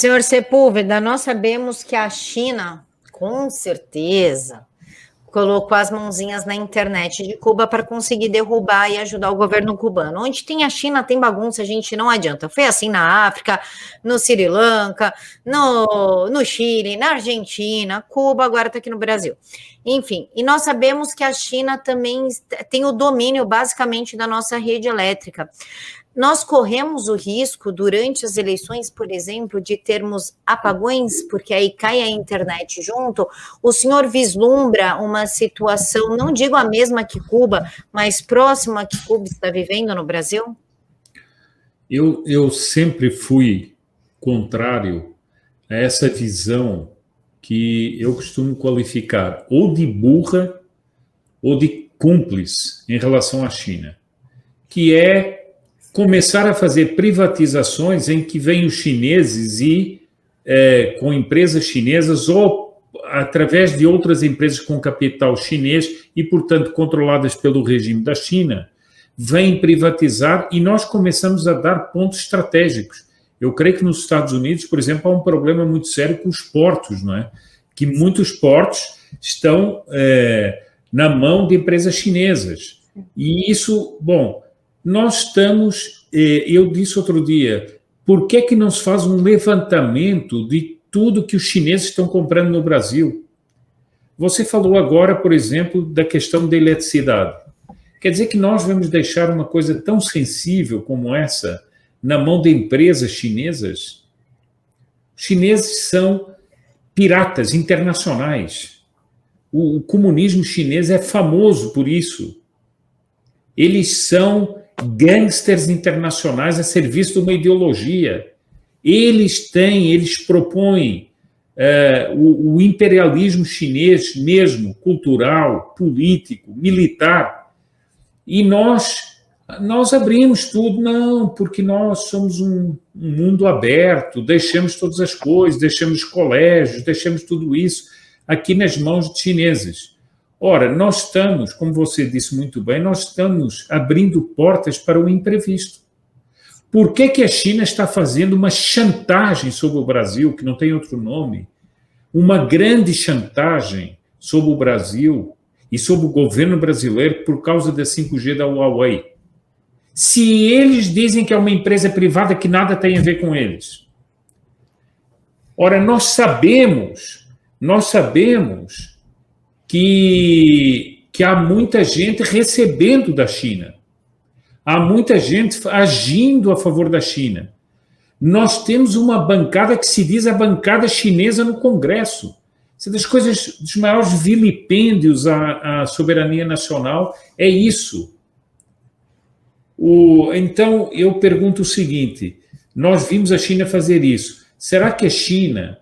Senhor Sepúlveda, nós sabemos que a China, com certeza, colocou as mãozinhas na internet de Cuba para conseguir derrubar e ajudar o governo cubano. Onde tem a China, tem bagunça, a gente não adianta. Foi assim na África, no Sri Lanka, no Chile, na Argentina, Cuba agora está aqui no Brasil. Enfim, e nós sabemos que a China também tem o domínio, basicamente, da nossa rede elétrica. Nós corremos o risco, durante as eleições, por exemplo, de termos apagões, porque aí cai a internet junto. O senhor vislumbra uma situação, não digo a mesma que Cuba, mas próxima que Cuba está vivendo no Brasil? Eu sempre fui contrário a essa visão que eu costumo qualificar ou de burra ou de cúmplice em relação à China, que é começar a fazer privatizações em que vêm os chineses e com empresas chinesas ou através de outras empresas com capital chinês e, portanto, controladas pelo regime da China, vêm privatizar e nós começamos a dar pontos estratégicos. Eu creio que nos Estados Unidos, por exemplo, há um problema muito sério com os portos, não é? Que muitos portos estão na mão de empresas chinesas. E isso, bom, nós estamos, eu disse outro dia, por que é que não se faz um levantamento de tudo que os chineses estão comprando no Brasil? Você falou agora, por exemplo, da questão da eletricidade. Quer dizer que nós vamos deixar uma coisa tão sensível como essa na mão de empresas chinesas? Os chineses são piratas internacionais. O comunismo chinês é famoso por isso. Eles são gangsters internacionais a serviço de uma ideologia. Eles propõem o imperialismo chinês mesmo, cultural, político, militar. E nós abrimos tudo, não, porque nós somos um mundo aberto, deixamos todas as coisas, deixamos colégios, deixamos tudo isso aqui nas mãos de chineses. Ora, nós estamos, como você disse muito bem, nós estamos abrindo portas para o imprevisto. Por que que a China está fazendo uma chantagem sobre o Brasil, que não tem outro nome? Uma grande chantagem sobre o Brasil e sobre o governo brasileiro por causa da 5G da Huawei. Se eles dizem que é uma empresa privada que nada tem a ver com eles. Ora, nós sabemos que há muita gente recebendo da China. Há muita gente agindo a favor da China. Nós temos uma bancada que se diz a bancada chinesa no Congresso. Isso é das coisas, dos maiores vilipêndios à soberania nacional, é isso. Então, eu pergunto o seguinte, nós vimos a China fazer isso. Será que a China,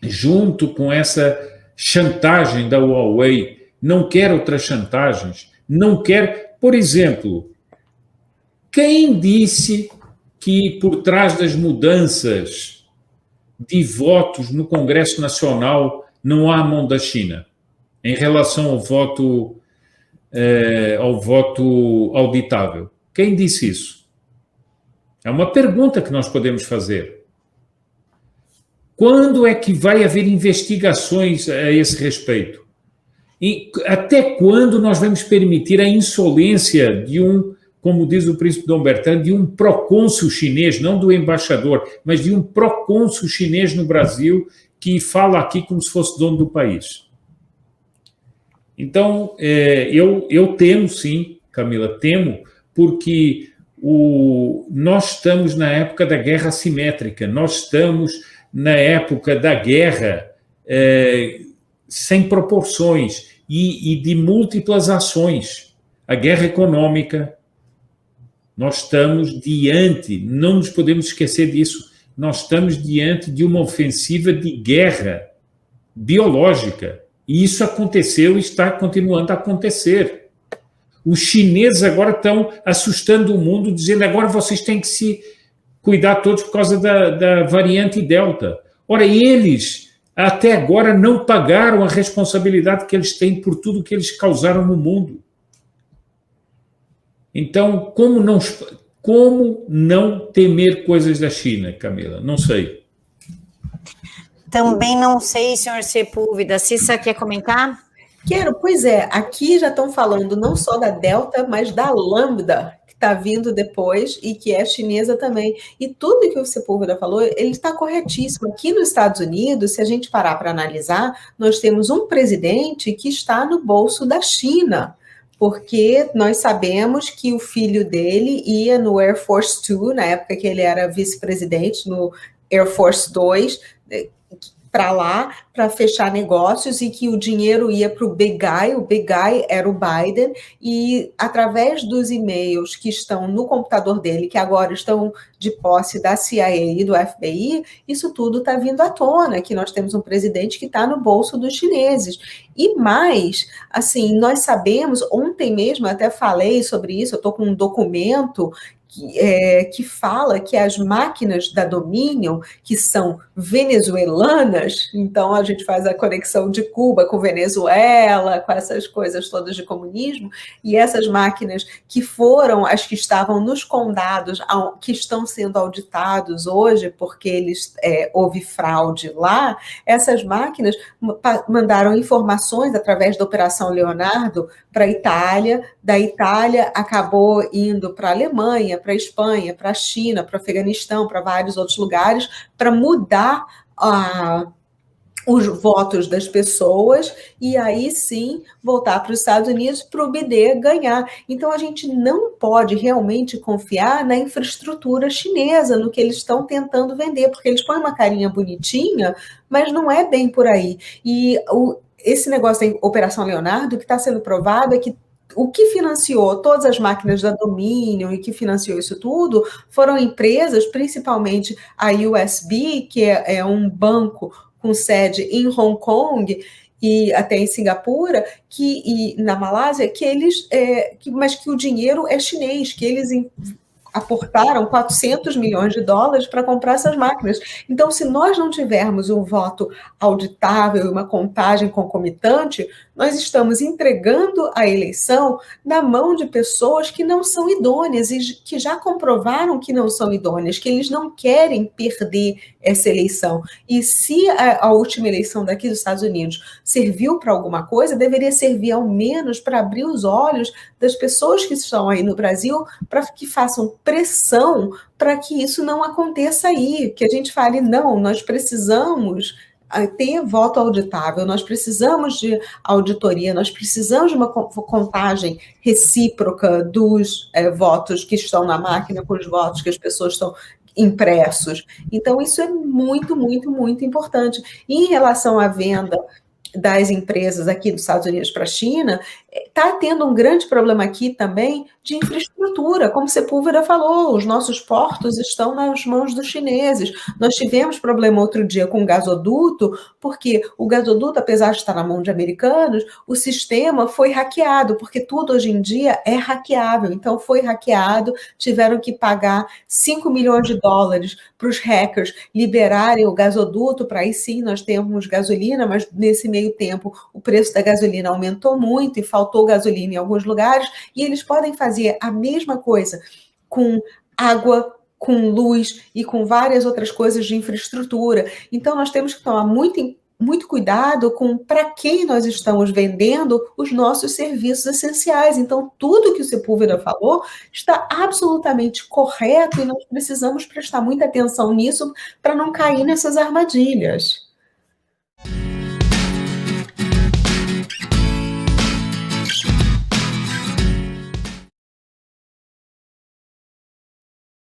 junto com essa chantagem da Huawei, não quer outras chantagens? Não quer, por exemplo, quem disse que por trás das mudanças de votos no Congresso Nacional não há a mão da China em relação ao voto auditável? Quem disse isso? É uma pergunta que nós podemos fazer. Quando é que vai haver investigações a esse respeito? E até quando nós vamos permitir a insolência de como diz o príncipe Dom Bertrand, de um procônsul chinês, não do embaixador, mas de um procônsul chinês no Brasil que fala aqui como se fosse dono do país? Então, eu temo sim, Camila, temo, porque nós estamos na época da guerra assimétrica, nós estamos na época da guerra sem proporções e de múltiplas ações. A guerra econômica, nós estamos diante, não nos podemos esquecer disso, nós estamos diante de uma ofensiva de guerra biológica. E isso aconteceu e está continuando a acontecer. Os chineses agora estão assustando o mundo, dizendo agora vocês têm que se cuidar todos por causa da variante Delta. Ora, eles até agora não pagaram a responsabilidade que eles têm por tudo que eles causaram no mundo. Então, como não temer coisas da China, Camila? Não sei. Também não sei, senhor Sepúlveda. Cissa, quer comentar? Quero, pois é, aqui já estão falando não só da Delta, mas da Lambda, que está vindo depois e que é chinesa também. E tudo que o Sepúlveda falou, ele está corretíssimo. Aqui nos Estados Unidos, se a gente parar para analisar, nós temos um presidente que está no bolso da China, porque nós sabemos que o filho dele ia no Air Force Two, na época que ele era vice-presidente, no Air Force 2, para lá, para fechar negócios, e que o dinheiro ia para o Big Guy era o Biden, e através dos e-mails que estão no computador dele, que agora estão de posse da CIA e do FBI, isso tudo está vindo à tona, que nós temos um presidente que está no bolso dos chineses. E mais, assim, nós sabemos, ontem mesmo eu até falei sobre isso, eu estou com um documento que fala que as máquinas da Dominion, que são venezuelanas, então a gente faz a conexão de Cuba com Venezuela, com essas coisas todas de comunismo, e essas máquinas que foram as que estavam nos condados, que estão sendo auditados hoje, porque houve fraude lá, essas máquinas mandaram informações através da Operação Leonardo para a Itália, da Itália acabou indo para a Alemanha, para a Espanha, para a China, para o Afeganistão, para vários outros lugares, para mudar os votos das pessoas e aí sim voltar para os Estados Unidos para o BD ganhar. Então a gente não pode realmente confiar na infraestrutura chinesa, no que eles estão tentando vender, porque eles põem uma carinha bonitinha, mas não é bem por aí. E esse negócio da Operação Leonardo, que está sendo provado é que o que financiou todas as máquinas da Dominion e que financiou isso tudo foram empresas, principalmente a USB, que é um banco com sede em Hong Kong e até em Singapura, e na Malásia, mas que o dinheiro é chinês, que eles aportaram 400 milhões de dólares para comprar essas máquinas. Então, se nós não tivermos um voto auditável e uma contagem concomitante, nós estamos entregando a eleição na mão de pessoas que não são idôneas e que já comprovaram que não são idôneas, que eles não querem perder essa eleição. E se a última eleição daqui dos Estados Unidos serviu para alguma coisa, deveria servir ao menos para abrir os olhos das pessoas que estão aí no Brasil, para que façam pressão para que isso não aconteça aí, que a gente fale, não, nós precisamos ter voto auditável, nós precisamos de auditoria, nós precisamos de uma contagem recíproca dos votos que estão na máquina com os votos que as pessoas estão impressos. Então, isso é muito, muito, muito importante. E em relação à venda das empresas aqui dos Estados Unidos para a China, está tendo um grande problema aqui também de infraestrutura, como Sepúlveda falou, os nossos portos estão nas mãos dos chineses. Nós tivemos problema outro dia com o gasoduto, porque o gasoduto, apesar de estar na mão de americanos, o sistema foi hackeado, porque tudo hoje em dia é hackeável. Então, foi hackeado, tiveram que pagar 5 milhões de dólares para os hackers liberarem o gasoduto, para aí sim nós termos gasolina, mas nesse meio tempo o preço da gasolina aumentou muito e faltou gasolina em alguns lugares, e eles podem fazer a mesma coisa com água, com luz e com várias outras coisas de infraestrutura. Então, nós temos que tomar muito cuidado com para quem nós estamos vendendo os nossos serviços essenciais. Então, tudo que o Sepúlveda falou está absolutamente correto e nós precisamos prestar muita atenção nisso para não cair nessas armadilhas.